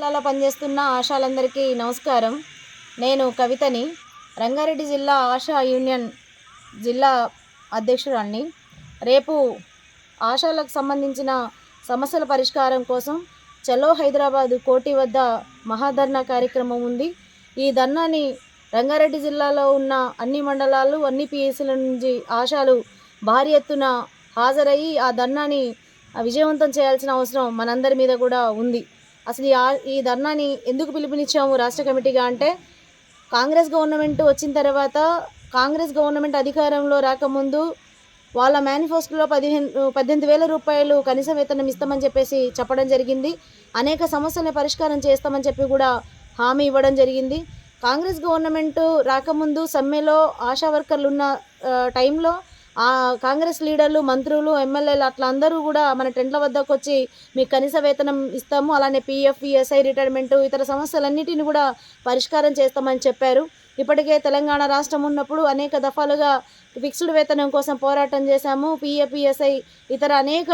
జిల్లాలో పనిచేస్తున్న ఆశాలందరికీ నమస్కారం. నేను కవితని, రంగారెడ్డి జిల్లా ఆశా యూనియన్ జిల్లా అధ్యక్షురాలిని. రేపు ఆశాలకు సంబంధించిన సమస్యల పరిష్కారం కోసం చలో హైదరాబాద్ కోటి వద్ద మహాధర్నా కార్యక్రమం ఉంది. ఈ ధర్నాని రంగారెడ్డి జిల్లాలో ఉన్న అన్ని మండలాలు, అన్ని పిఎస్సీల నుంచి ఆశాలు భారీ ఎత్తున హాజరయ్యి ఆ ధర్నాని విజయవంతం చేయాల్సిన అవసరం మనందరి మీద కూడా ఉంది. అసలు ఈ ధర్నాని ఎందుకు పిలుపునిచ్చాము రాష్ట్ర కమిటీగా అంటే, కాంగ్రెస్ గవర్నమెంట్ వచ్చిన తర్వాత, కాంగ్రెస్ గవర్నమెంట్ అధికారంలో రాకముందు వాళ్ళ మేనిఫెస్టోలో 18,000 రూపాయలు కనీస వేతనం ఇస్తామని చెప్పేసి చెప్పడం జరిగింది. అనేక సమస్యలను పరిష్కారం చేస్తామని చెప్పి కూడా హామీ ఇవ్వడం జరిగింది. కాంగ్రెస్ గవర్నమెంట్ రాకముందు సమ్మెలో ఆశా వర్కర్లు ఉన్న టైంలో కాంగ్రెస్ లీడర్లు, మంత్రులు, ఎమ్మెల్యేలు అట్లా అందరూ కూడా మన టెంట్ల వద్దకు వచ్చి మీకు కనీస వేతనం ఇస్తాము, అలానే పీఎఫ్, ఈఎస్ఐ, రిటైర్మెంటు, ఇతర సమస్యలన్నిటిని కూడా పరిష్కారం చేస్తామని చెప్పారు. ఇప్పటికే తెలంగాణ రాష్ట్రం ఉన్నప్పుడు అనేక దఫాలుగా ఫిక్స్డ్ వేతనం కోసం పోరాటం చేశాము. పీఎఫ్, ఈఎస్ఐ, ఇతర అనేక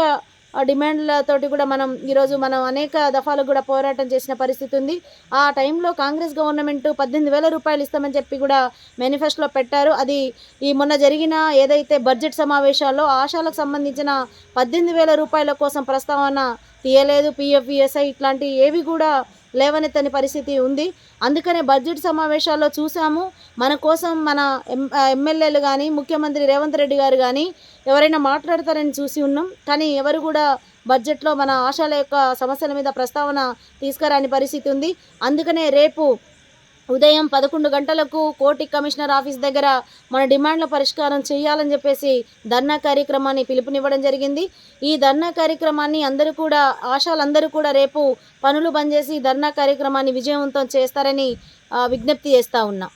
డిమాండ్లతోటి కూడా మనం అనేక దఫాలకు కూడా పోరాటం చేసిన పరిస్థితి ఉంది. ఆ టైంలో కాంగ్రెస్ గవర్నమెంట్ 18,000 రూపాయలు ఇస్తామని చెప్పి కూడా మేనిఫెస్టోలో పెట్టారు. అది ఈ మొన్న జరిగిన ఏదైతే బడ్జెట్ సమావేశాల్లో ఆశాలకు సంబంధించిన 18,000 రూపాయల కోసం ప్రస్తావన తీయలేదు. పీఎఫ్, ఈఎస్ఐ ఇట్లాంటి ఏవి కూడా లేవనెత్తని పరిస్థితి ఉంది. అందుకనే బడ్జెట్ సమావేశాల్లో చూసాము, మన కోసం మన ఎమ్మెల్యేలు కానీ, ముఖ్యమంత్రి రేవంత్ రెడ్డి గారు కానీ ఎవరైనా మాట్లాడతారని చూసి ఉన్నాం. కానీ ఎవరు కూడా బడ్జెట్లో మన ఆశాల యొక్క సమస్యల మీద ప్రస్తావన తీసుకురాని పరిస్థితి ఉంది. అందుకనే రేపు ఉదయం 11 గంటలకు కోటి కమిషనర్ ఆఫీస్ దగ్గర మన డిమాండ్ల పరిష్కారం చేయాలని చెప్పేసి ధర్నా కార్యక్రమాన్ని పిలుపునివ్వడం జరిగింది. ఈ ధర్నా కార్యక్రమాన్ని ఆశాలందరూ కూడా రేపు పనులు బంద్ చేసి ధర్నా కార్యక్రమాన్ని విజయవంతం చేస్తారని విజ్ఞప్తి చేస్తూ ఉన్నా.